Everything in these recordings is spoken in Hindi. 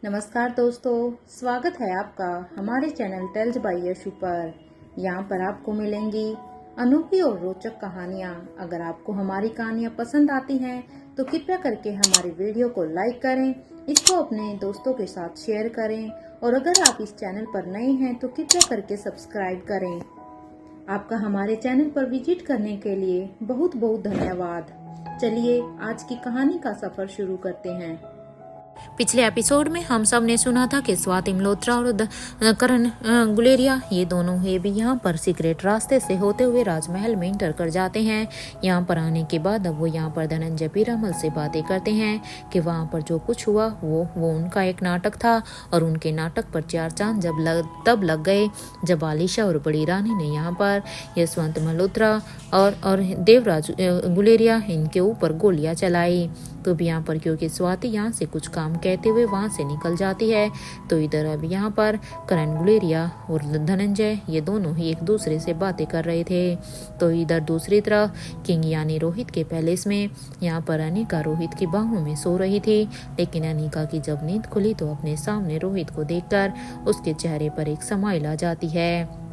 नमस्कार दोस्तों, स्वागत है आपका हमारे चैनल टेल्स बाय यशु पर। यहाँ पर आपको मिलेंगी अनोखी और रोचक कहानियाँ। अगर आपको हमारी कहानियाँ पसंद आती हैं तो कृपया करके हमारी वीडियो को लाइक करें, इसको अपने दोस्तों के साथ शेयर करें और अगर आप इस चैनल पर नए हैं तो कृपया करके सब्सक्राइब करें। आपका हमारे चैनल पर विजिट करने के लिए बहुत बहुत धन्यवाद। चलिए आज की कहानी का सफर शुरू करते हैं। पिछले एपिसोड में हम सब ने सुना था कि स्वाति मल्होत्रा और करण गुलेरिया ये दोनों ही भी यहाँ पर सीक्रेट रास्ते से होते हुए राजमहल में इंटर कर जाते हैं। यहाँ पर आने के बाद अब वो यहाँ पर धनंजय पीरामल से बातें करते हैं कि वहाँ पर जो कुछ हुआ वो उनका एक नाटक था और उनके नाटक पर चार चांद तब लग गए जब आलिशा और बड़ी रानी ने यहाँ पर यशवंत मल्होत्रा और देवराज गुलेरिया इनके ऊपर गोलियां चलाई। तो भी यहाँ पर क्योंकि स्वाति यहाँ से कुछ काम कहते हुए वहाँ से निकल जाती है, तो इधर अब यहाँ पर करण गुलेरिया और धनंजय ये दोनों ही एक दूसरे से बातें कर रहे थे। तो इधर दूसरी तरफ किंग यानी रोहित के पैलेस में यहाँ पर अनिका रोहित की बाहों में सो रही थी, लेकिन अनिका की जब नींद खुली तो अपने सामने रोहित को देखकर उसके चेहरे पर एक स्माइल आ जाती है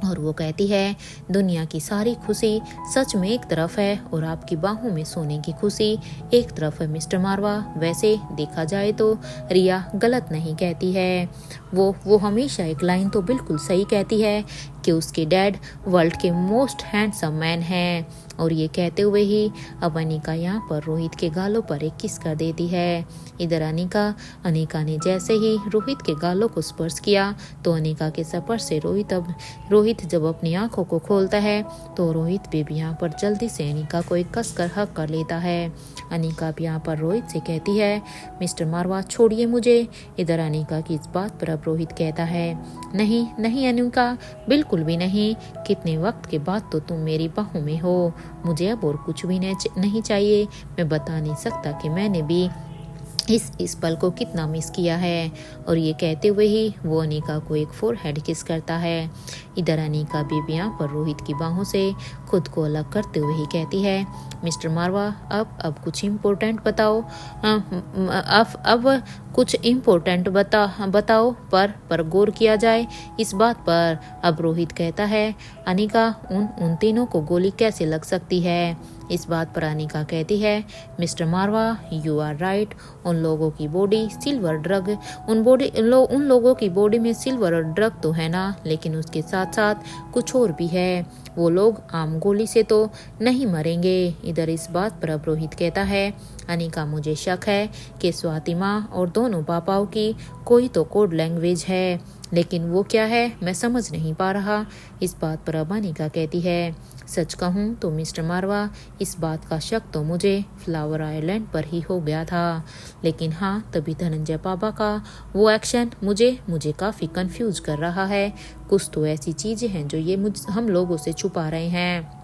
और वो कहती है, दुनिया की सारी खुशी सच में एक तरफ है और आपकी बाहों में सोने की खुशी एक तरफ है मिस्टर मारवा। वैसे देखा जाए तो रिया गलत नहीं कहती है। वो हमेशा एक लाइन तो बिल्कुल सही कहती है कि उसके डैड वर्ल्ड के मोस्ट हैंडसम मैन हैं। और ये कहते हुए ही अब अनिका यहाँ पर रोहित के गालों पर एक किस कर देती है। इधर अनिका ने जैसे ही रोहित के गालों को स्पर्श किया तो अनिका के स्पर्श से रोहित जब अपनी आंखों को खोलता है तो रोहित भी यहाँ पर जल्दी से अनिका को एक कसकर हक कर लेता है। अनिका भी यहाँ पर रोहित से कहती है, मिस्टर मारवा छोड़िए मुझे। इधर अनिका की इस बात पर अब रोहित कहता है, नहीं नहीं अनिका, बिल्कुल भी नहीं। कितने वक्त के बाद तो तुम मेरी बाहों में हो, मुझे अब और कुछ भी नहीं चाहिए। मैं बता नहीं सकता कि मैंने भी इस पल को कितना मिस किया है। और ये कहते हुए ही वो अनिका को एक फोरहेड किस करता है। इधर अनिका भी यहाँ पर रोहित की बाहों से खुद को अलग करते हुए ही कहती है, मिस्टर मारवा अब कुछ इम्पोर्टेंट बताओ। अब कुछ इम्पोर्टेंट बताओ पर गौर किया जाए इस बात पर। अब रोहित कहता है, अनिका उन तीनों को गोली कैसे लग सकती है। इस बात पर अनिका कहती है, mister Marwa you are right. उन लोगों की बॉडी सिल्वर ड्रग उन लोगों की बॉडी में सिल्वर ड्रग तो है ना, लेकिन उसके साथ साथ कुछ और भी है। वो लोग आम गोली से तो नहीं मरेंगे। इधर इस बात पर अब रोहित कहता है, अनिका मुझे शक है कि स्वाति माँ और दोनों पापाओं की कोई तो कोड लैंग्वेज है, लेकिन वो क्या है मैं समझ नहीं पा रहा। इस बात पर अब अनिका कहती है, सच कहूँ तो मिस्टर मारवा इस बात का शक तो मुझे फ्लावर आइलैंड पर ही हो गया था, लेकिन हाँ तभी धनंजय पापा का वो एक्शन मुझे काफ़ी कंफ्यूज कर रहा है। कुछ तो ऐसी चीज़ें हैं जो ये हम लोगों से छुपा रहे हैं।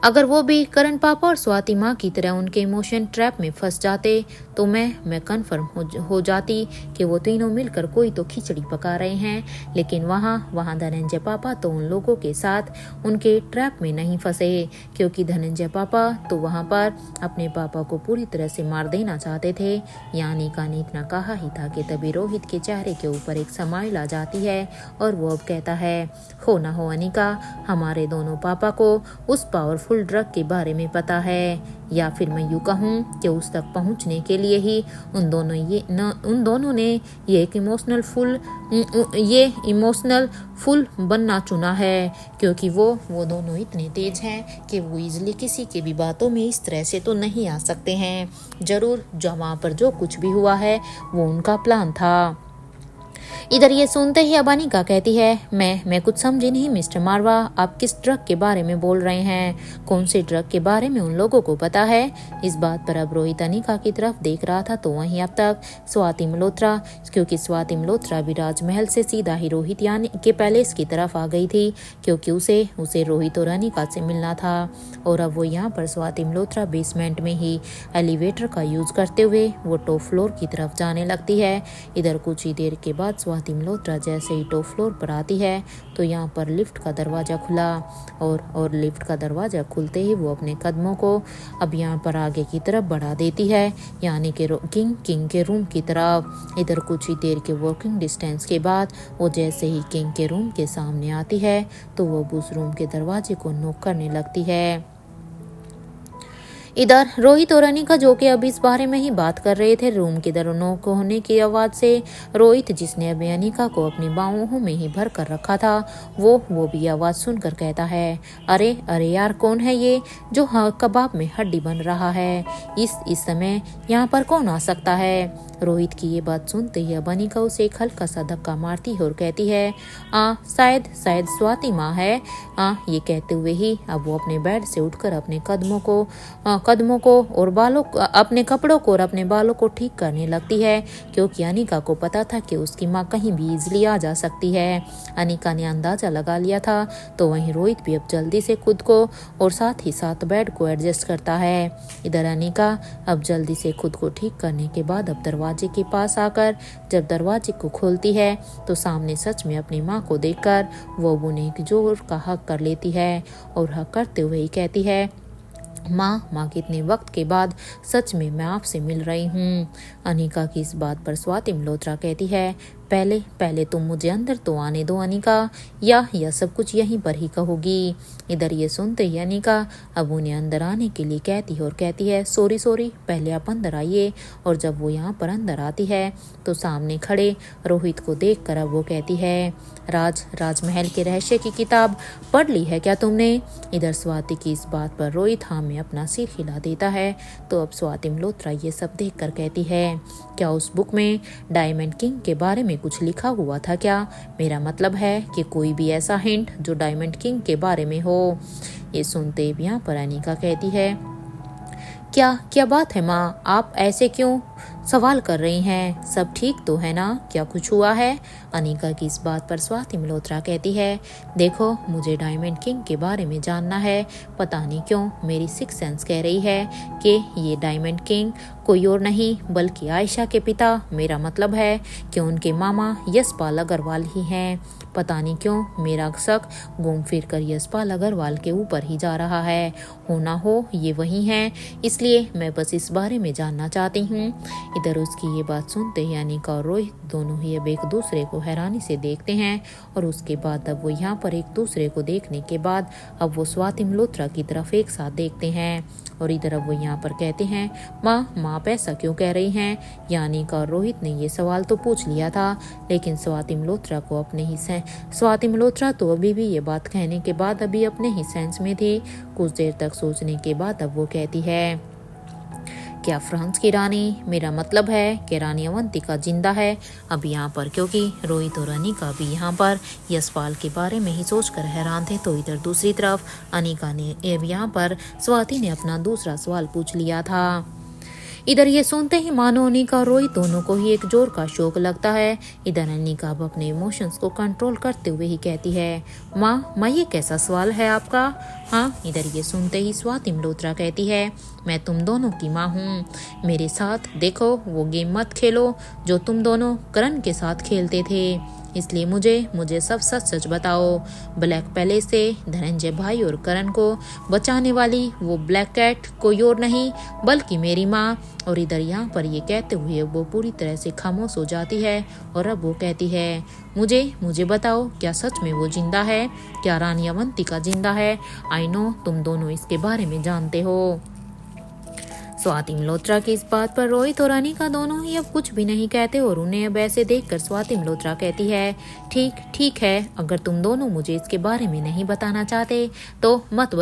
अगर वो भी करण पापा और स्वाति माँ की तरह उनके इमोशन ट्रैप में फंस जाते तो मैं कंफर्म हो जाती कि वो तीनों मिलकर कोई तो खिचड़ी पका रहे हैं। लेकिन वहाँ धनंजय पापा तो उन लोगों के साथ उनके ट्रैप में नहीं फंसे, क्योंकि धनंजय पापा तो वहाँ पर अपने पापा को पूरी तरह से मार देना चाहते थे। अनिका ने इतना कहा ही था कि तभी रोहित के चेहरे के ऊपर एक स्माइल आ जाती है और वो अब कहता है, हो ना हो अनिका, हमारे दोनों पापा को उस पावरफुल ड्रग के बारे में पता है, या फिर मैं यूँ कहूँ कि उस तक पहुँचने के लिए ही उन दोनों ने ये इमोशनल फुल बनना चुना है, क्योंकि वो दोनों इतने तेज हैं कि वो इजली किसी के भी बातों में इस तरह से तो नहीं आ सकते हैं। जरूर जो वहाँ पर जो कुछ भी हुआ है वो उनका प्लान था। इधर ये सुनते ही अब अनिका कहती है, मैं कुछ समझी नहीं मिस्टर मारवा, आप किस ड्रग के बारे में बोल रहे हैं। कौन से ड्रग के बारे में उन लोगों को पता है। इस बात पर अब रोहित अनिका की तरफ देख रहा था तो वहीं अब तक स्वाति मल्होत्रा, क्योंकि स्वाति मल्होत्रा भी राजमहल से सीधा ही रोहित यानी के पैलेस की तरफ आ गई थी, क्योंकि उसे रोहित और अनिका से मिलना था। और अब वो यहाँ पर स्वाति मल्होत्रा बेसमेंट में ही एलिवेटर का यूज करते हुए वो टॉप फ्लोर की तरफ जाने लगती है। इधर कुछ ही देर के बाद स्वाति मल्होत्रा जैसे ही टॉप फ्लोर पर आती है तो यहाँ पर लिफ्ट का दरवाज़ा खुला और लिफ्ट का दरवाज़ा खुलते ही वो अपने कदमों को अब यहाँ पर आगे की तरफ बढ़ा देती है, यानी कि किंग के रूम की तरफ। इधर कुछ ही देर के वॉकिंग डिस्टेंस के बाद वो जैसे ही किंग के रूम के सामने आती है तो वो उस रूम के दरवाजे को नॉक करने लगती है। इधर रोहित और अनिका जो कि अब इस बारे में ही बात कर रहे थे, रूम के दर नॉक होने की आवाज़ से रोहित, जिसने अभी अनिका को अपनी बाहों में ही भर कर रखा था, वो भी आवाज़ सुनकर कहता है, अरे अरे यार, कौन है ये जो कबाब में हड्डी बन रहा है? इस समय यहाँ पर कौन आ सकता है? रोहित की ये बात सुनते ही अब अनिका उसे एक हल्का सा धक्का मारती है और कहती है, शायद स्वाति माँ है। ये कहते हुए ही अब वो अपने बेड से उठकर अपने कदमों को और अपने कपड़ों को और अपने बालों को ठीक करने लगती है, क्योंकि अनिका को पता था कि उसकी माँ कहीं भी इजली आ जा सकती है। अनिका ने अंदाजा लगा लिया था, तो वहीं रोहित भी अब जल्दी से खुद को और साथ ही साथ बेड को एडजस्ट करता है। इधर अनिका अब जल्दी से खुद को ठीक करने के बाद अब दरवाजे के पास आकर जब दरवाजे को खोलती है तो सामने सच में अपनी माँ को देखकर वो उन्हें एक जोर का हक कर लेती है और हक करते हुए ही कहती है, माँ कितने वक्त के बाद सच में मैं आपसे मिल रही हूँ। अनिका की इस बात पर स्वाति मल्होत्रा कहती है, पहले तुम मुझे अंदर तो आने दो अनिका, या सब कुछ यहीं पर ही कहोगी। इधर ये सुनते ही अनिका अब उन्हें अंदर आने के लिए कहती है सॉरी, पहले आप अंदर आइए। और जब वो यहाँ पर अंदर आती है तो सामने खड़े रोहित को देखकर अब वो कहती है, राजमहल के रहस्य की किताब पढ़ ली है क्या तुमने? इधर स्वाति की इस बात पर रोहित हाँ में अपना सिर हिला देता है। तो अब स्वाति मल्होत्रा ये सब देखकर कहती है, क्या उस बुक में डायमंड किंग के बारे में कुछ लिखा हुआ था क्या? मेरा मतलब है कि कोई भी ऐसा हिंट जो डायमंड किंग के बारे में हो। ये सुनते ही यहाँ पर अनिका कहती है, क्या बात है माँ, आप ऐसे क्यों सवाल कर रही हैं? सब ठीक तो है ना? क्या कुछ हुआ है? अनिका की इस बात पर स्वाति मल्होत्रा कहती है, देखो मुझे डायमंड किंग के बारे में जानना है। पता नहीं क्यों मेरी सिक्स सेंस कह रही है कि ये डायमंड किंग कोई और नहीं बल्कि आयशा के पिता, मेरा मतलब है कि उनके मामा यशपाल अग्रवाल ही हैं। पता नहीं क्यों मेरा शक घूम फिर कर यशपाल अग्रवाल के ऊपर ही जा रहा है। हो ना हो ये वही हैं, इसलिए मैं बस इस बारे में जानना चाहती हूँ। इधर उसकी ये बात सुनते ही अनिका और रोहित दोनों ही अब एक दूसरे को हैरानी से देखते हैं और उसके बाद अब वो यहाँ पर एक दूसरे को देखने के बाद अब वो स्वाति मल्होत्रा की तरफ एक साथ देखते हैं और इधर अब वो यहाँ पर कहते हैं, माँ आप ऐसा क्यों कह रही हैं? अनिका और रोहित ने ये सवाल तो पूछ लिया था, लेकिन स्वाति मल्होत्रा तो अभी भी ये बात कहने के बाद अभी अपने ही सेंस में थी। कुछ देर तक सोचने के बाद अब वो कहती है, क्या फ्रांस की रानी, मेरा मतलब है कि रानी अवंतिका जिंदा है? अब यहाँ पर क्योंकि रोहित और अनिका भी यहाँ पर यशपाल के बारे में ही सोचकर हैरान थे, तो इधर दूसरी तरफ अनिका ने यहाँ पर स्वाति ने अपना दूसरा सवाल पूछ लिया था। इधर ये सुनते ही मानो अनिका और रोहित दोनों को ही एक जोर का शौक लगता है। इधर अनिका अब अपने इमोशंस को कंट्रोल करते हुए ही कहती है, माँ ये कैसा सवाल है आपका? हाँ, इधर ये सुनते ही स्वाति मल्होत्रा कहती है, मैं तुम दोनों की माँ हूँ, मेरे साथ देखो वो गेम मत खेलो जो तुम दोनों करण के साथ खेलते थे। इसलिए मुझे सब सच बताओ, ब्लैक पैलेस से धनंजय भाई और करण को बचाने वाली वो ब्लैक कैट कोई और नहीं बल्कि मेरी माँ। और इधर यहाँ पर ये कहते हुए वो पूरी तरह से खामोश हो जाती है और अब वो कहती है, मुझे बताओ, क्या सच में वो जिंदा है? क्या रानी अवंतिका जिंदा है? आई नो तुम दोनों इसके बारे में जानते हो। स्वाति मल्होत्रा की इस बात पर रोहित और अनिका दोनों ही अब कुछ भी नहीं कहते और उन्हें अब ऐसे देखकर स्वाति मल्होत्रा कहती है, ठीक है, अगर तुम दोनों मुझे इसके बारे में नहीं बताना चाहते तो मत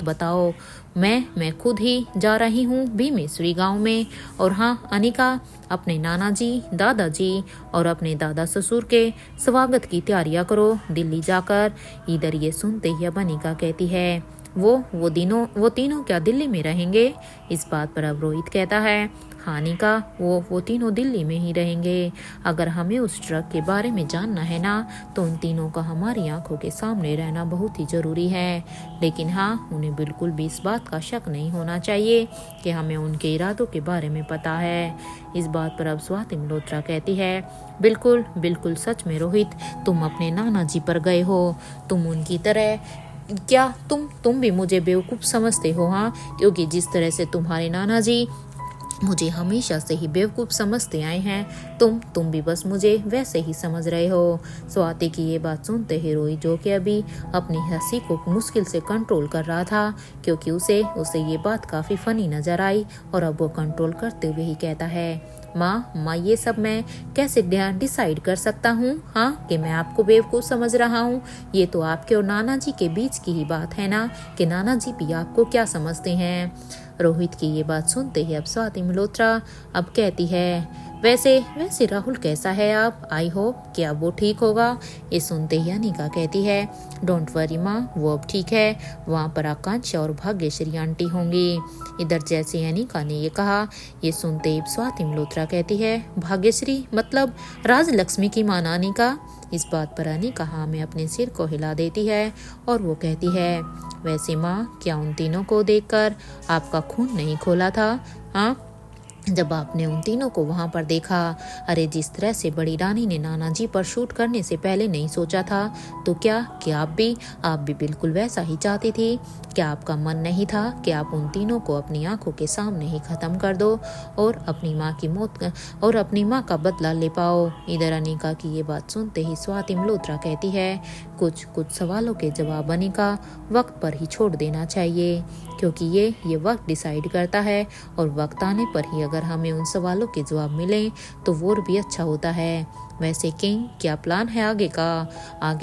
बताओ। मैं खुद ही जा रही हूँ भीमेश्वरी गांव में। और हाँ अनिका, अपने नाना जी, दादाजी और अपने दादा ससुर के स्वागत की तैयारियां करो दिल्ली जाकर। इधर ये सुनते ही अब अनिका कहती है, वो तीनों क्या दिल्ली में रहेंगे? इस बात पर अब रोहित कहता है, हाँ निका, वो तीनों दिल्ली में ही रहेंगे। अगर हमें उस ट्रक के बारे में जानना है ना, तो उन तीनों का हमारी आंखों के सामने रहना बहुत ही ज़रूरी है। लेकिन हाँ, उन्हें बिल्कुल भी इस बात का शक नहीं होना चाहिए कि हमें उनके इरादों के बारे में पता है। इस बात पर अब स्वाति मल्होत्रा कहती है, बिल्कुल बिल्कुल सच में रोहित, तुम अपने नाना जी पर गए हो। तुम उनकी तरह क्या तुम भी मुझे बेवकूफ़ समझते हो? हाँ, क्योंकि जिस तरह से तुम्हारे नाना जी मुझे हमेशा से ही बेवकूफ़ समझते आए हैं, तुम भी बस मुझे वैसे ही समझ रहे हो। स्वाति की ये बात सुनते ही रोहित, जो कि अभी अपनी हंसी को मुश्किल से कंट्रोल कर रहा था, क्योंकि उसे ये बात काफ़ी फनी नज़र आई, और अब वो कंट्रोल करते हुए ही कहता है, माँ ये सब मैं कैसे डिसाइड कर सकता हूँ, हाँ, कि मैं आपको बेवकूफ़ समझ रहा हूँ? ये तो आपके और नाना जी के बीच की ही बात है ना, कि नाना जी भी आपको क्या समझते हैं। रोहित की ये बात सुनते ही अब स्वाति मल्होत्रा अब कहती है, वैसे राहुल कैसा है? आप आई होप कि अब वो ठीक होगा। ये सुनते ही अनिका कहती है, डोंट वरी माँ, वो अब ठीक है। वहाँ पर आकांक्षा और भाग्यश्री आंटी होंगी। इधर जैसे अनिका ने ये कहा, ये सुनते ही स्वाति मल्होत्रा कहती है, भाग्यश्री मतलब राजलक्ष्मी की माँ अनिका? इस बात पर अनिका हाँ में अपने सिर को हिला देती है, और वो कहती है, वैसे माँ, क्या उन तीनों को देखकर आपका खून नहीं खोला था? हाँ, जब आपने उन तीनों को वहां पर देखा, अरे जिस तरह से बड़ी रानी ने नाना जी पर शूट करने से पहले नहीं सोचा था, तो क्या आप भी बिल्कुल वैसा ही चाहती थी? क्या आपका मन नहीं था कि आप उन तीनों को अपनी आंखों के सामने ही खत्म कर दो और अपनी माँ का बदला ले पाओ? इधर अनिका की ये बात सुनते ही स्वाति मल्होत्रा कहती है, कुछ सवालों के जवाब अनिका वक्त पर ही छोड़ देना चाहिए, क्योंकि ये वक्त डिसाइड करता है, और वक्त आने पर ही अगर हमें उन सवालों के जवाब मिलें तो वो भी अच्छा होता है। वैसे किंग, क्या प्लान है आगे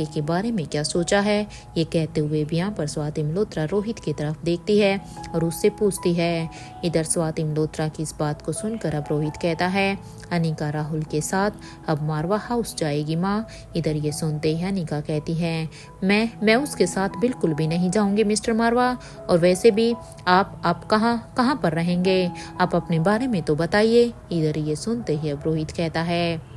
के बारे में क्या सोचा है? ये कहते हुए भी यहाँ पर स्वाति मल्होत्रा रोहित की तरफ देखती है और उससे पूछती है। इधर स्वाति मल्होत्रा की इस बात को सुनकर अब रोहित कहता है, अनिका राहुल के साथ अब मारवा हाउस जाएगी माँ। इधर ये सुनते ही अनिका कहती है, मैं उसके साथ बिल्कुल भी नहीं जाऊंगी मिस्टर मारवा, और वैसे भी आप कहाँ पर रहेंगे? आप अपने बारे में तो बताइए। इधर ये सुनते ही अब रोहित कहता है,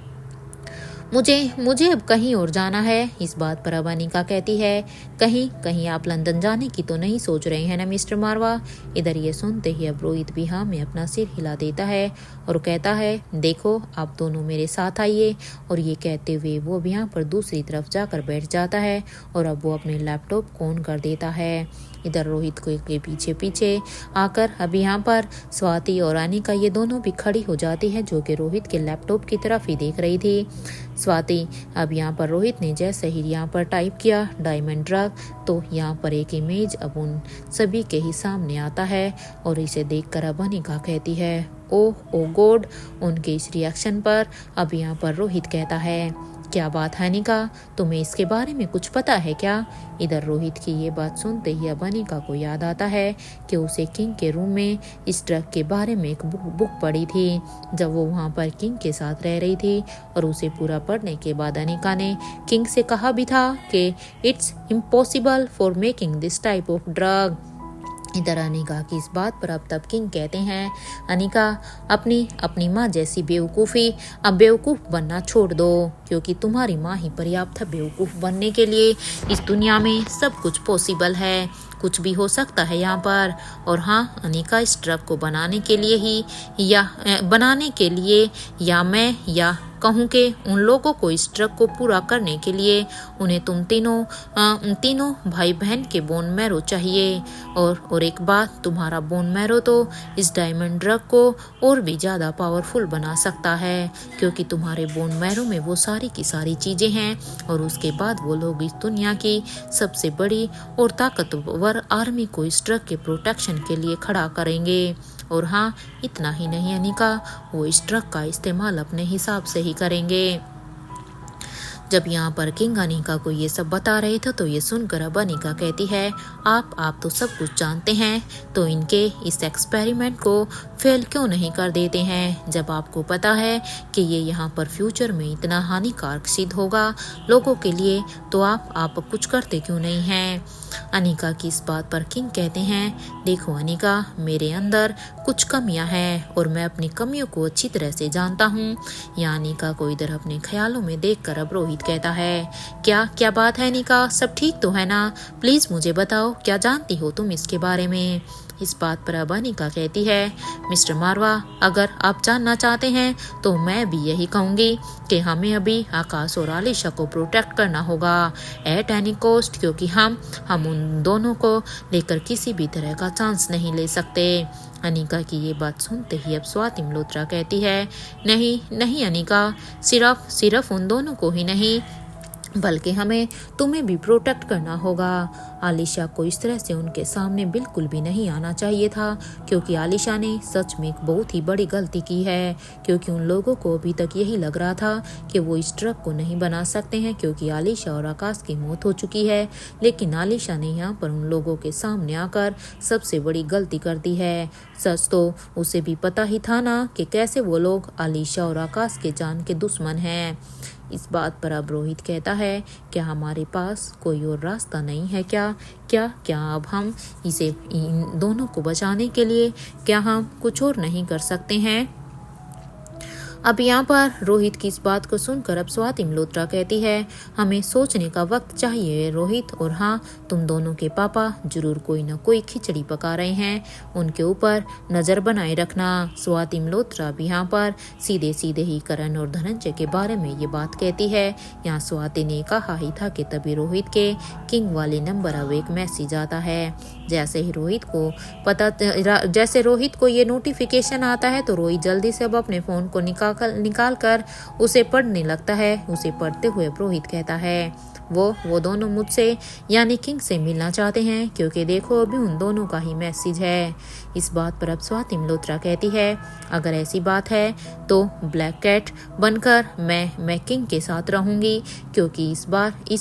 मुझे अब कहीं और जाना है। इस बात पर अब अनिका कहती है, कहीं आप लंदन जाने की तो नहीं सोच रहे हैं ना मिस्टर मारवा? इधर ये सुनते ही अब रोहित भी हाँ में अपना सिर हिला देता है और कहता है, देखो आप दोनों मेरे साथ आइए। और ये कहते हुए वो भी यहाँ पर दूसरी तरफ जाकर बैठ जाता है, और अब वो अपने लैपटॉप को ऑन कर देता है। इधर रोहित को के पीछे आकर अभी यहाँ पर स्वाति और अनिका ये दोनों भी खड़ी हो जाती है, जो कि रोहित के लैपटॉप की तरफ ही देख रही थी। स्वाति, अब यहाँ पर रोहित ने जैसे ही यहाँ पर टाइप किया डायमंड ड्रग, तो यहाँ पर एक इमेज अब उन सभी के ही सामने आता है, और इसे देखकर अब अनिका कहती है, ओ गॉड। उनके इस रिएक्शन पर अब यहाँ पर रोहित कहता है, क्या बात है अनिका, तुम्हें इसके बारे में कुछ पता है क्या? इधर रोहित की ये बात सुनते ही अब अनिका को याद आता है कि उसे किंग के रूम में इस ड्रग के बारे में एक बुक पढ़ी थी, जब वो वहाँ पर किंग के साथ रह रही थी। और उसे पूरा पढ़ने के बाद अनिका ने किंग से कहा भी था कि it's impossible for making this type of drug. इधर अनिका की इस बात पर अब तब किंग कहते हैं, अनिका अपनी माँ जैसी बेवकूफ़ी अब बेवकूफ़ बनना छोड़ दो, क्योंकि तुम्हारी माँ ही पर्याप्त है बेवकूफ़ बनने के लिए। इस दुनिया में सब कुछ पॉसिबल है, कुछ भी हो सकता है यहाँ पर। और हाँ अनिका, इस ड्रग को बनाने के लिए या मैं या कहूँ कि उन लोगों को इस ड्रग को पूरा करने के लिए उन्हें तुम तीनों भाई बहन के बोन मैरो चाहिए। और एक बात, तुम्हारा बोन मैरो तो इस डायमंड ड्रग को और भी ज़्यादा पावरफुल बना सकता है, क्योंकि तुम्हारे बोन मैरो में वो सारी की सारी चीज़ें हैं। और उसके बाद वो लोग इस दुनिया की सबसे बड़ी और ताकतवर आर्मी को इस ड्रग के प्रोटेक्शन के लिए खड़ा करेंगे। और हाँ, इतना ही नहीं अनिका, वो इस ड्रग का इस्तेमाल अपने हिसाब से ही करेंगे। जब यहाँ पर किंग अनिका को ये सब बता रहे थे, तो ये सुनकर अब अनिका कहती है, आप तो सब कुछ जानते हैं, तो इनके इस एक्सपेरिमेंट को फेल क्यों नहीं कर देते हैं? जब आपको पता है कि ये यहाँ पर फ्यूचर में इतना हानिकारक सिद्ध होगा लोगों के लिए, तो आप कुछ करते क्यों नहीं हैं? अनिका की इस बात पर किंग कहते हैं, देखो अनिका, मेरे अंदर कुछ कमियां हैं और मैं अपनी कमियों को अच्छी तरह से जानता हूँ। या अनिका को इधर अपने ख्यालों में देखकर अब रोहित कहता है, क्या क्या बात है अनिका, सब ठीक तो है ना? प्लीज मुझे बताओ, क्या जानती हो तुम इसके बारे में? इस बात पर अब अनिका कहती है, मिस्टर मारवा, अगर आप जानना चाहते हैं तो मैं भी यही कहूँगी कि हमें अभी आकाश और आलिशा को प्रोटेक्ट करना होगा एट एनी कॉस्ट, क्योंकि हम उन दोनों को लेकर किसी भी तरह का चांस नहीं ले सकते। अनिका की ये बात सुनते ही अब स्वाति मल्होत्रा कहती है, नहीं नहीं अनिका, सिर्फ उन दोनों को ही नहीं बल्कि हमें तुम्हें भी प्रोटेक्ट करना होगा। आलिशा को इस तरह से उनके सामने बिल्कुल भी नहीं आना चाहिए था, क्योंकि आलिशा ने सच में एक बहुत ही बड़ी गलती की है, क्योंकि उन लोगों को अभी तक यही लग रहा था कि वो इस ट्रक को नहीं बना सकते हैं क्योंकि आलिशा और आकाश की मौत हो चुकी है। लेकिन आलिशा ने यहाँ पर उन लोगों के सामने आकर सबसे बड़ी गलती कर दी है। सच तो उसे भी पता ही था ना कि कैसे वो लोग आलिशा और आकाश के जान के दुश्मन हैं। इस बात पर अब रोहित कहता है, क्या हमारे पास कोई और रास्ता नहीं है? क्या क्या क्या अब हम इन दोनों को बचाने के लिए क्या हम कुछ और नहीं कर सकते हैं? अब यहाँ पर रोहित की इस बात को सुनकर अब स्वाति मल्होत्रा कहती है, हमें सोचने का वक्त चाहिए रोहित, और हाँ, तुम दोनों के पापा जरूर कोई ना कोई खिचड़ी पका रहे हैं, उनके ऊपर नज़र बनाए रखना। स्वाति मल्होत्रा भी यहाँ पर सीधे सीधे ही करण और धनंजय के बारे में ये बात कहती है। यहाँ स्वाति ने कहा ही था कि तभी रोहित के किंग वाले नंबर अब एक मैसेज आता है। जैसे रोहित को ये नोटिफिकेशन आता है तो रोहित जल्दी से अब अपने फ़ोन को निकाल कर उसे पढ़ने लगता है। उसे पढ़ते हुए रोहित कहता है, वो दोनों मुझसे यानी किंग से मिलना चाहते हैं, क्योंकि देखो अभी उन दोनों का ही मैसेज है। इस बात पर अब स्वाति मल्होत्रा कहती है, अगर ऐसी बात है तो ब्लैक कैट बनकर मैं किंग के साथ रहूंगी, क्योंकि इस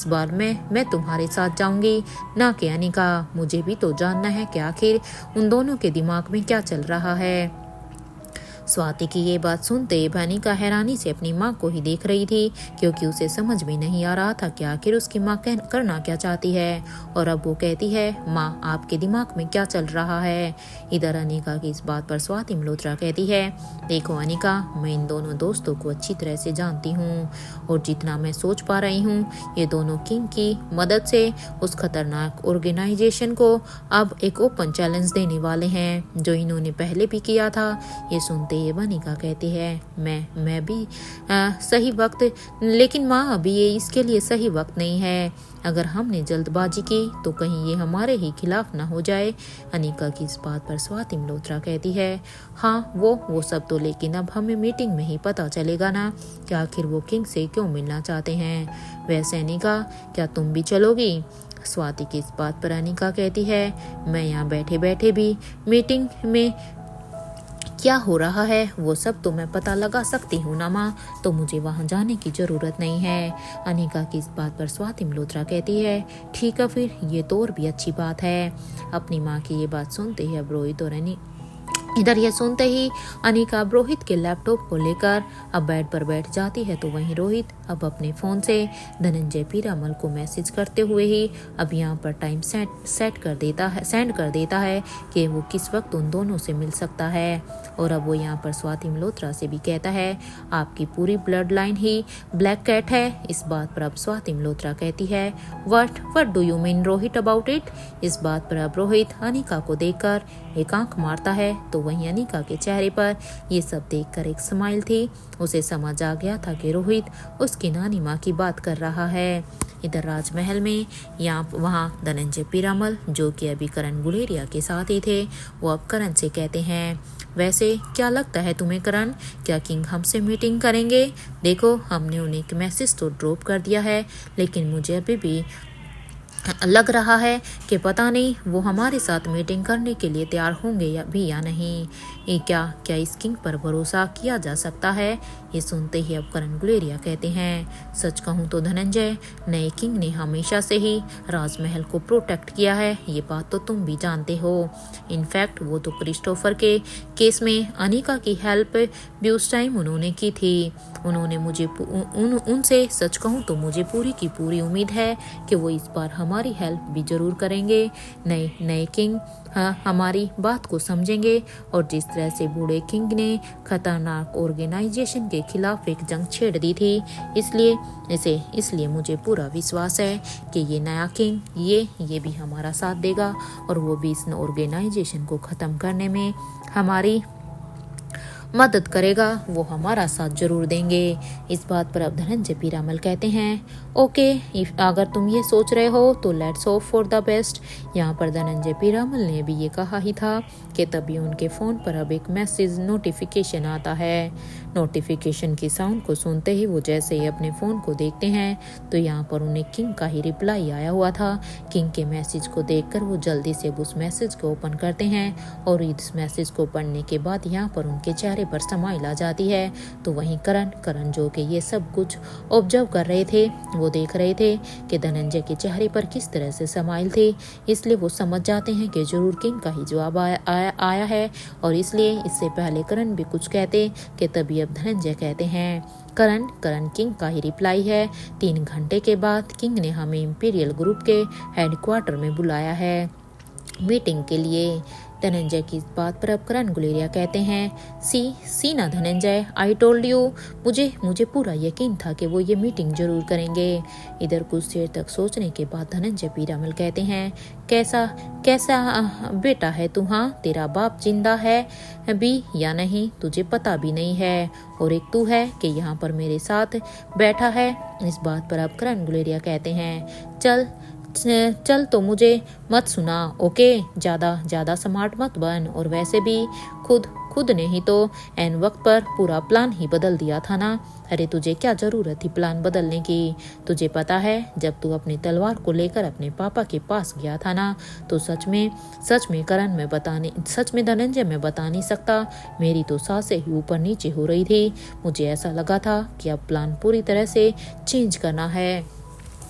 बार मैं तुम्हारे साथ जाऊंगी, ना कि अनिका। मुझे भी तो जानना है कि आखिर उन दोनों के दिमाग में क्या चल रहा है। स्वाति की ये बात सुनते अनिका हैरानी से अपनी माँ को ही देख रही थी, क्योंकि उसे समझ में नहीं आ रहा था कि आखिर उसकी माँ करना क्या चाहती है। और अब वो कहती है, माँ आपके दिमाग में क्या चल रहा है? इधर अनिका की इस बात पर स्वाति मल्होत्रा कहती है, देखो अनिका, मैं इन दोनों दोस्तों को अच्छी तरह से जानती हूँ, और जितना मैं सोच पा रही हूँ ये दोनों किंग की मदद से उस खतरनाक ऑर्गेनाइजेशन को अब एक ओपन चैलेंज देने वाले हैं, जो इन्होंने पहले भी किया था। ये सुनते ये अनिका कहती है, मैं भी सही वक्त, लेकिन माँ अभी ये इसके लिए सही वक्त नहीं है। अगर हमने जल्दबाजी की तो कहीं ये हमारे ही खिलाफ ना हो जाए। अनिका की इस बात पर स्वाति मल्होत्रा कहती है, हाँ वो सब तो, लेकिन अब हमें मीटिंग में ही पता चलेगा ना कि आखिर वो किंग से क्यों मिलना चाहते हैं। वैसे अनिका, क्या तुम भी चलोगी? स्वाति की इस बात पर अनिका कहती है, मैं यहाँ बैठे बैठे भी मीटिंग में क्या हो रहा है वो सब तो मैं पता लगा सकती हूँ ना माँ, तो मुझे वहाँ जाने की ज़रूरत नहीं है। अनिका की इस बात पर स्वाति मल्होत्रा कहती है, ठीक है फिर, ये तो और भी अच्छी बात है। अपनी माँ की ये बात सुनते ही अब रोहित और इधर ये सुनते ही अनिका अब रोहित के लैपटॉप को लेकर अब बेड पर बैठ जाती है, तो वहीं रोहित अब अपने फ़ोन से धनंजय पीरामल को मैसेज करते हुए ही अब यहाँ पर टाइम सेंड कर देता है कि वो किस वक्त उन दोनों से मिल सकता है। और अब वो यहाँ पर स्वाति मल्होत्रा से भी कहता है, आपकी पूरी ब्लड लाइन ही ब्लैक कैट है। इस बात पर अब स्वाति मल्होत्रा कहती है, what do you mean Rohit about it? इस बात पर अब रोहित अनिका को देखकर एक आंख मारता है, तो वहीं अनिका के चेहरे पर ये सब देखकर एक स्माइल थी। उसे समझ आ गया था कि रोहित उसकी नानी माँ की बात कर रहा है। इधर राजमहल में वहाँ धनंजय पीरामल, जो कि अभी करण गुलेरिया के साथ ही थे, वो अब करण से कहते हैं, वैसे क्या लगता है तुम्हें करण, क्या किंग हमसे मीटिंग करेंगे? देखो, हमने उन्हें एक मैसेज तो ड्रॉप कर दिया है, लेकिन मुझे अभी भी लग रहा है कि पता नहीं वो हमारे साथ मीटिंग करने के लिए तैयार होंगे या नहीं। ये क्या इस किंग पर भरोसा किया जा सकता है? ये सुनते ही अब करण गुलेरिया कहते हैं, सच कहूँ तो धनंजय, नए किंग ने हमेशा से ही राजमहल को प्रोटेक्ट किया है, ये बात तो तुम भी जानते हो। इनफैक्ट वो तो क्रिस्टोफर के केस में अनिका की हेल्प भी उस टाइम उन्होंने की थी। उन्होंने मुझे उनसे सच कहूँ तो मुझे पूरी की पूरी उम्मीद है कि वो इस बार हमारे हमारी हेल्प भी जरूर करेंगे। नए नए किंग हमारी बात को समझेंगे और जिस तरह से बूढ़े किंग ने खतरनाक ऑर्गेनाइजेशन के खिलाफ एक जंग छेड़ दी थी, इसलिए मुझे पूरा विश्वास है कि ये नया किंग ये भी हमारा साथ देगा और वो भी इस ऑर्गेनाइजेशन को ख़त्म करने में हमारी मदद करेगा। वो हमारा साथ जरूर देंगे। इस बात पर अब धनंजय पीरामल कहते हैं, ओके, अगर तुम ये सोच रहे हो तो let's hope for the best. यहाँ पर धनंजय पीरामल ने भी ये कहा ही था कि तभी उनके फ़ोन पर अब एक मैसेज नोटिफिकेशन आता है। नोटिफिकेशन की साउंड को सुनते ही वो जैसे ही अपने फ़ोन को देखते हैं तो यहाँ पर उन्हें किंग का ही रिप्लाई आया हुआ था। किंग के मैसेज को देखकर वो जल्दी से उस मैसेज को ओपन करते हैं और इस मैसेज को पढ़ने के बाद यहाँ पर उनके चेहरे पर स्माइल आ जाती है। तो वहीं करण जो कि ये सब कुछ ऑब्जर्व कर रहे थे, वो देख रहे थे कि धनंजय के चेहरे पर किस तरह से स्माइल थी, इसलिए वो समझ जाते हैं कि जरूर किंग का ही जवाब आया है। और इसलिए इससे पहले करण भी कुछ कहते कि तभी अब धनंजय कहते हैं, करण किंग का ही रिप्लाई है। 3 घंटे के बाद किंग ने हमें इंपीरियल ग्रुप के हेडक्वार्टर में बुलाया है मीटिंग के लिए। धनंजय की इस बात पर अब करण गुलेरिया कहते हैं, सी ना धनंजय, आई टोल्ड यू, मुझे पूरा यकीन था कि वो ये मीटिंग जरूर करेंगे। इधर कुछ देर तक सोचने के बाद धनंजय पीरामल कहते हैं, कैसा बेटा है तू? हाँ, तेरा बाप जिंदा है भी या नहीं तुझे पता भी नहीं है, और एक तू है कि यहाँ पर मेरे साथ बैठा है। इस बात पर अब करण गुलेरिया कहते हैं, चल तो मुझे मत सुना, ओके, ज्यादा स्मार्ट मत बन, और वैसे भी खुद ने ही तो एन वक्त पर पूरा प्लान ही बदल दिया था ना। अरे तुझे क्या जरूरत थी प्लान बदलने की? तुझे पता है जब तू अपनी तलवार को लेकर अपने पापा के पास गया था ना, तो सच में धनंजय मैं बता नहीं सकता, मेरी तो सांसें ही ऊपर नीचे हो रही थी। मुझे ऐसा लगा था कि अब प्लान पूरी तरह से चेंज करना है।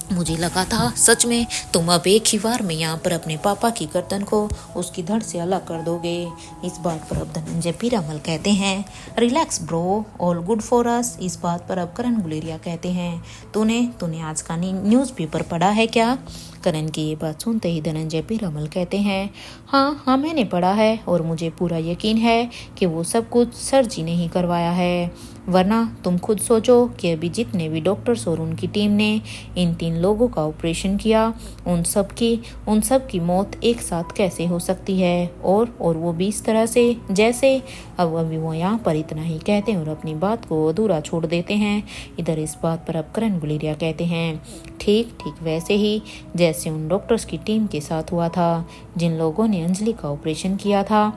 मुझे लगा था सच में तुम अब एक ही बार में यहाँ पर अपने पापा की गर्दन को उसकी धड़ से अलग कर दोगे। इस बात पर अब धनंजय पीरामल कहते हैं, relax bro, all good for us. इस बात पर अब करण गुलेरिया कहते हैं, तूने आज का न्यूज़पेपर पढ़ा है क्या? करण की ये बात सुनते ही धनंजय पीरामल कहते हैं, हाँ मैंने पढ़ा है और मुझे पूरा यकीन है कि वो सब कुछ सर जी ने ही करवाया है, वरना तुम खुद सोचो कि अभी जितने भी डॉक्टर्स और उनकी टीम ने इन 3 लोगों का ऑपरेशन किया, उन सब की मौत एक साथ कैसे हो सकती है, और वो भी इस तरह से जैसे। अब अभी वो यहाँ पर इतना ही कहते हैं और अपनी बात को अधूरा छोड़ देते हैं। इधर इस बात पर अब करण गुलेरिया कहते हैं, ठीक वैसे ही जैसे उन डॉक्टर्स की टीम के साथ हुआ था जिन लोगों ने अंजलि का ऑपरेशन किया था।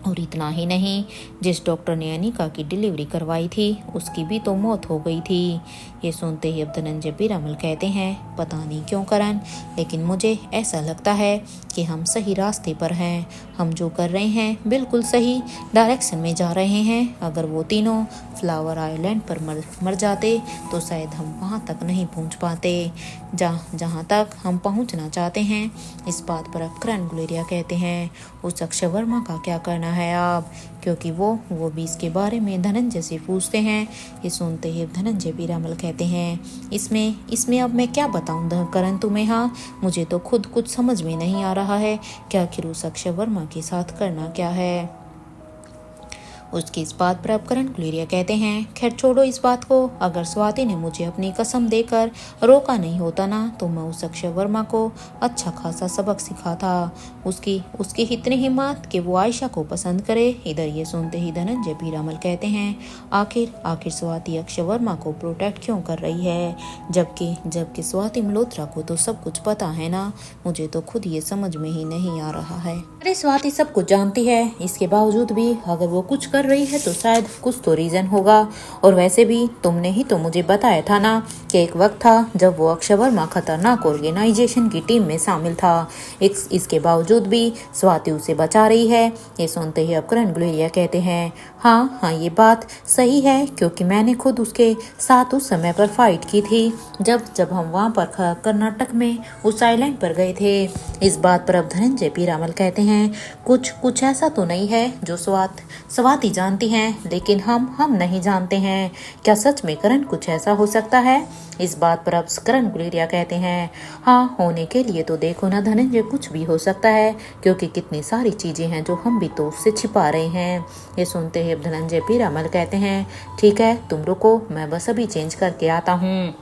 और इतना ही नहीं, जिस डॉक्टर ने अनिका की डिलीवरी करवाई थी उसकी भी तो मौत हो गई थी। ये सुनते ही अब धनंजय पीरामल कहते हैं, पता नहीं क्यों करण, लेकिन मुझे ऐसा लगता है कि हम सही रास्ते पर हैं। हम जो कर रहे हैं बिल्कुल सही डायरेक्शन में जा रहे हैं। अगर वो तीनों फ्लावर आइलैंड पर मर जाते तो शायद हम वहाँ तक नहीं पहुँच पाते जहाँ तक हम पहुँचना चाहते हैं। इस बात पर अब करण गुलेरिया कहते हैं, उस अक्षय वर्मा का क्या करना है आप? क्योंकि वो भी इसके बारे में धनंजय से पूछते हैं। ये सुनते ही धनंजय पीरामल कहते हैं, इसमें अब मैं क्या बताऊं करण तुम्हें? हाँ, मुझे तो खुद कुछ समझ में नहीं आ रहा है कि आखिर उस अक्षय वर्मा के साथ करना क्या है। उसकी इस बात पर अब करण गुलेरिया कहते हैं, खैर छोड़ो इस बात को। अगर स्वाति ने मुझे अपनी कसम देकर रोका नहीं होता ना, तो मैं उस अक्षय वर्मा को अच्छा खासा सबक सिखाता। उसकी इतनी हिम्मत कि वो आयशा को पसंद करे। इधर ये सुनते ही धनंजय पीरामल कहते हैं, आखिर स्वाति अक्षय वर्मा को प्रोटेक्ट क्यों कर रही है, जबकि स्वाति मल्होत्रा को तो सब कुछ पता है ना। मुझे तो खुद ये समझ में ही नहीं आ रहा है। अरे स्वाति सब कुछ जानती है, इसके बावजूद भी अगर वो कुछ कर रही है तो शायद कुछ तो रीजन होगा। और वैसे भी तुमने ही तो मुझे बताया था ना कि एक वक्त था जब वो अक्षय वर्मा खतरनाक ऑर्गेनाइजेशन की टीम में शामिल था। इसके बावजूद भी स्वाति उसे बचा रही है। ये सुनते ही अब करण गुलेरिया कहते हैं, हाँ ये बात सही है, क्योंकि मैंने खुद उसके साथ उस समय पर फाइट की थी जब हम वहाँ पर कर्नाटक में उस आइलैंड पर गए थे। इस बात पर अब धनंजय पीरामल कहते हैं, कुछ ऐसा तो नहीं है जो स्वाति स्वाति जानती हैं, लेकिन हम नहीं जानते हैं। क्या सच में करण कुछ ऐसा हो सकता है? इस बात पर अब करण गुलेरिया कहते हैं, हाँ, होने के लिए तो देखो ना धनंजय, कुछ भी हो सकता है, क्योंकि कितनी सारी चीजें हैं जो हम भी तो उससे छिपा रहे हैं। ये सुनते ही अब धनंजय पीरामल कहते हैं, ठीक है, तुम रुको, मैं बस अभी चेंज करके आता हूँ।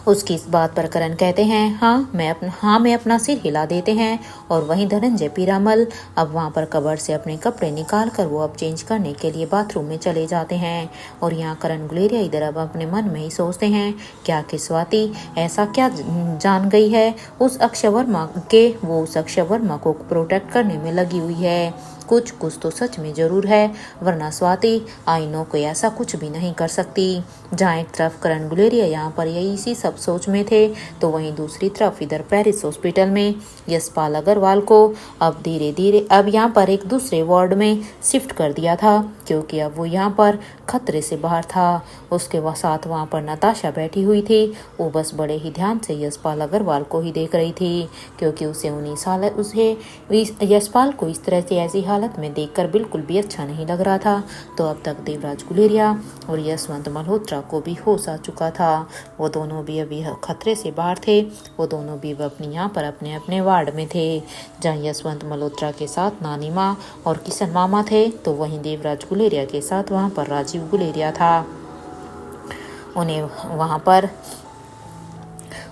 उसकी इस बात पर करण कहते हैं, हाँ मैं अपना सिर हिला देते हैं। और वहीं धनंजय पीरामल अब वहाँ पर कबर्ड से अपने कपड़े निकाल कर वो अब चेंज करने के लिए बाथरूम में चले जाते हैं। और यहाँ करण गुलेरिया इधर अब अपने मन में ही सोचते हैं, क्या कि स्वाति ऐसा क्या जान गई है उस अक्षय वर्मा के, वो उस अक्षय वर्मा को प्रोटेक्ट करने में लगी हुई है। कुछ तो सच में जरूर है, वरना स्वाति आईनों को ऐसा कुछ भी नहीं कर सकती। जहाँ एक तरफ करण गुलेरिया यहाँ पर यही इसी सब सोच में थे, तो वहीं दूसरी तरफ इधर पेरिस हॉस्पिटल में यशपाल अग्रवाल को अब धीरे धीरे अब यहाँ पर एक दूसरे वार्ड में शिफ्ट कर दिया था, क्योंकि अब वो यहाँ पर खतरे से बाहर था। उसके साथ वहाँ पर नताशा बैठी हुई थी, वो बस बड़े ही ध्यान से यशपाल अग्रवाल को ही देख रही थी, क्योंकि उसे यशपाल को इस तरह से ऐसी हालत में देखकर बिल्कुल भी अच्छा नहीं लग रहा था। तो अब तक देवराज गुलेरिया और यशवंत मल्होत्रा को भी होश आ चुका था। वो दोनों भी अभी खतरे से बाहर थे। वो दोनों भी अपनी यहाँ पर अपने अपने वार्ड में थे। जहाँ यशवंत मल्होत्रा के साथ नानी माँ और किशन मामा थे, तो वहीं देवराज गुलेरिया के साथ वहाँ पर राजीव गुलेरिया था। उन्हें वहाँ पर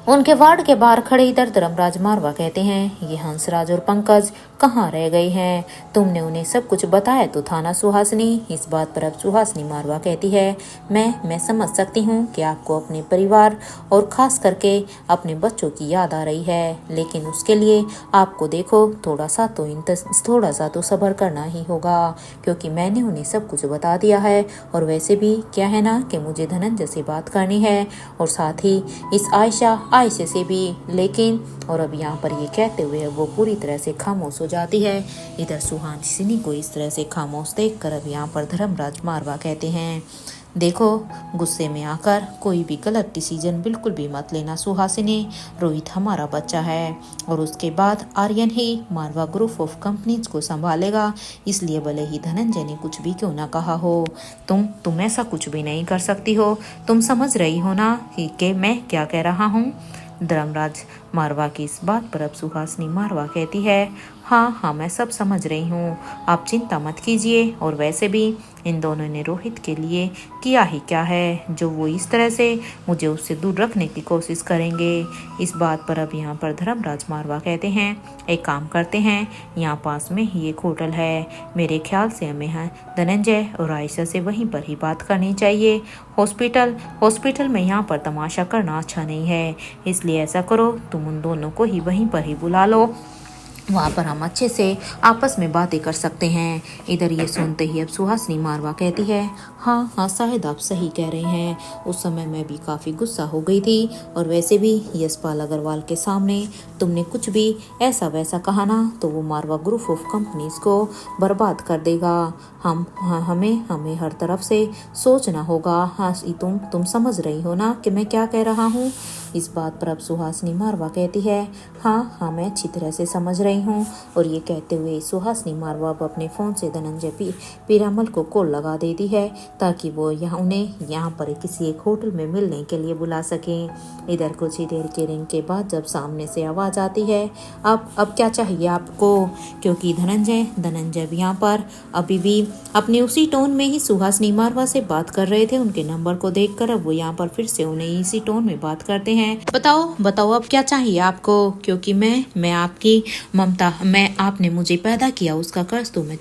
उनके वार्ड के बाहर खड़े इधर धर्मराज मारवा कहते हैं, ये हंसराज और पंकज कहाँ रह गए हैं? तुमने उन्हें सब कुछ बताया तो था ना सुहासिनी? इस बात पर अब सुहासिनी मारवा कहती है, मैं समझ सकती हूँ कि आपको अपने परिवार और खास करके अपने बच्चों की याद आ रही है, लेकिन उसके लिए आपको देखो थोड़ा सा तो सब्र करना ही होगा, क्योंकि मैंने उन्हें सब कुछ बता दिया है। और वैसे भी क्या है ना कि मुझे धनंजय से बात करनी है, और साथ ही इस आयशा से भी। लेकिन और अब यहाँ पर ये कहते हुए वो पूरी तरह से खामोश हो जाती है। इधर सुहासिनी को इस तरह से खामोश देखकर अब यहाँ पर धर्मराज मारवा कहते हैं, देखो, गुस्से में आकर कोई भी गलत डिसीजन बिल्कुल भी मत लेना सुहासिनी। रोहित हमारा बच्चा है और उसके बाद आर्यन ही मारवा ग्रुप ऑफ कंपनीज को संभालेगा, इसलिए भले ही धनंजय ने कुछ भी क्यों ना कहा हो, तुम ऐसा कुछ भी नहीं कर सकती हो। तुम समझ रही हो ना कि मैं क्या कह रहा हूँ? धर्मराज मारवा की इस बात पर अब सुहासिनी मारवा कहती है, हाँ, मैं सब समझ रही हूँ, आप चिंता मत कीजिए। और वैसे भी इन दोनों ने रोहित के लिए किया ही क्या है जो वो इस तरह से मुझे उससे दूर रखने की कोशिश करेंगे। इस बात पर अब यहाँ पर धर्मराज मारवा कहते हैं, एक काम करते हैं, यहाँ पास में ही एक होटल है, मेरे ख्याल से हमें धनंजय और आयशा से वहीं पर ही बात करनी चाहिए। हॉस्पिटल में यहाँ पर तमाशा करना अच्छा नहीं है, इसलिए ऐसा करो, तुम उन दोनों को ही वहीं पर ही बुला लो, वहाँ पर हम अच्छे से आपस में बातें कर सकते हैं। इधर ये सुनते ही अब सुहासिनी मारवा कहती है, हाँ, शायद आप सही कह रहे हैं, उस समय मैं भी काफ़ी गुस्सा हो गई थी, और वैसे भी यशपाल अग्रवाल के सामने तुमने कुछ भी ऐसा वैसा कहा ना तो वो मारवा ग्रुप ऑफ कंपनीज को बर्बाद कर देगा। हमें हर तरफ से सोचना होगा। हाँ, तुम समझ रही हो ना कि मैं क्या कह रहा हूँ? इस बात पर अब सुहासिनी मारवा कहती है, हाँ, मैं अच्छी तरह से समझ रही हूँ। और ये कहते हुए सुहासिनी मारवा अब अपने फ़ोन से धनंजय पीरामल को कॉल लगा देती है, ताकि वो उन्हें यहाँ पर किसी एक होटल में मिलने के लिए बुला सकें। इधर कुछ ही देर के रिंग के बाद जब सामने से आवाज़ आती है, अब क्या चाहिए आपको? क्योंकि धनंजय यहाँ पर अभी भी अपने उसी टोन में ही सुहासिनी मारवा से बात कर रहे थे। उनके नंबर को देखकर अब वो यहाँ पर फिर से उन्हें इसी टोन में बात करते हैं, बताओ अब क्या चाहिए आपको? क्योंकि मैं आपकी ममता, आपने मुझे पैदा किया, उसका कर्ज तो मैं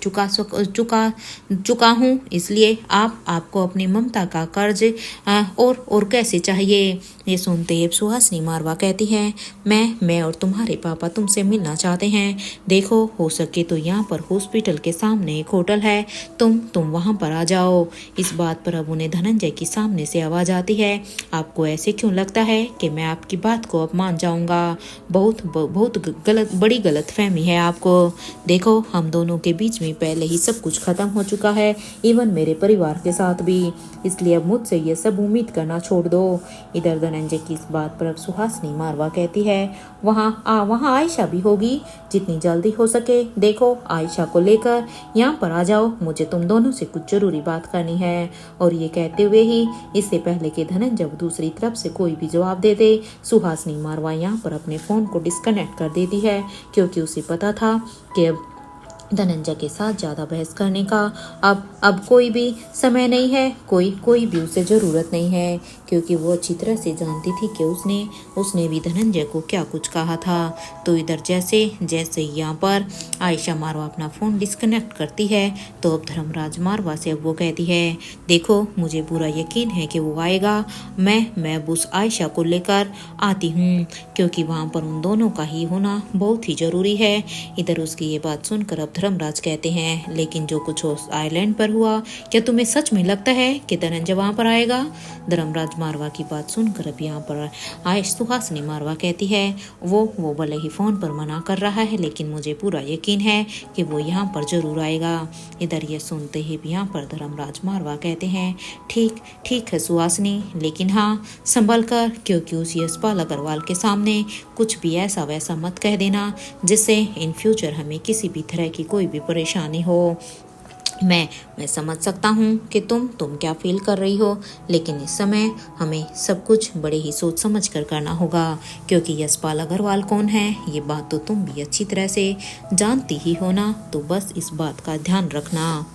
चुका हूँ, इसलिए आपको अपनी ममता का कर्ज और कैसे चाहिए? ये सुनते ही सुहासिनी मारवा कहती है, मैं और तुम्हारे पापा तुमसे मिलना चाहते हैं। देखो, हो सके तो यहाँ पर हॉस्पिटल के सामने एक होटल है, तुम वहाँ पर आ जाओ। इस बात पर अब उन्हें धनंजय की सामने से आवाज़ आती है, आपको ऐसे क्यों लगता है कि कि मैं आपकी बात को अब मान जाऊंगा। बहुत बड़ी गलतफहमी है आपको। देखो, हम दोनों के बीच में पहले ही सब कुछ खत्म हो चुका है, इवन मेरे परिवार के साथ भी। इसलिए अब मुझसे ये सब उम्मीद करना छोड़ दो। इधर धनंजय की इस बात पर अब सुहासिनी मारवा कहती है, वहाँ आयशा भी होगी, जितनी जल्दी हो सके देखो आयशा को लेकर यहाँ पर आ जाओ, मुझे तुम दोनों से कुछ जरूरी बात करनी है। और ये कहते हुए ही, इससे पहले कि धनंजय दूसरी तरफ से कोई भी जवाब दे दे, सुहासिनी मारवा यहाँ पर अपने फोन को डिस्कनेक्ट कर देती है, क्योंकि उसे पता था कि अब धनंजय के साथ ज़्यादा बहस करने का अब कोई भी समय नहीं है, कोई भी उसे ज़रूरत नहीं है, क्योंकि वो अच्छी तरह से जानती थी कि उसने भी धनंजय को क्या कुछ कहा था। तो इधर जैसे यहाँ पर आयशा मारवा अपना फ़ोन डिस्कनेक्ट करती है, तो अब धर्मराज मारवा से अब वो कहती है, देखो मुझे पूरा यकीन है कि वो आएगा, मैं अब उस आयशा को लेकर आती हूँ, क्योंकि वहाँ पर उन दोनों का ही होना बहुत ही ज़रूरी है। इधर उसकी ये बात सुनकर अब धर्मराज कहते हैं, लेकिन जो कुछ उस आइलैंड पर हुआ, क्या तुम्हें सच में लगता है कि धनंजय वहाँ पर आएगा? धर्मराज मारवा की बात सुनकर अब यहाँ पर सुहासिनी मारवा कहती है, वो भले ही फ़ोन पर मना कर रहा है, लेकिन मुझे पूरा यकीन है कि वो यहाँ पर ज़रूर आएगा। इधर ये सुनते ही भी यहाँ पर धर्मराज मारवा कहते हैं, ठीक है सुहासिनी, लेकिन हाँ संभल कर, क्योंकि उस यशपाल अग्रवाल के सामने कुछ भी ऐसा वैसा मत कह देना जिससे इन फ्यूचर हमें किसी भी तरह की कोई भी परेशानी हो। मैं समझ सकता हूँ कि तुम क्या फील कर रही हो, लेकिन इस समय हमें सब कुछ बड़े ही सोच समझ कर करना होगा, क्योंकि यशपाल अग्रवाल कौन है ये बात तो तुम भी अच्छी तरह से जानती ही हो ना, तो बस इस बात का ध्यान रखना।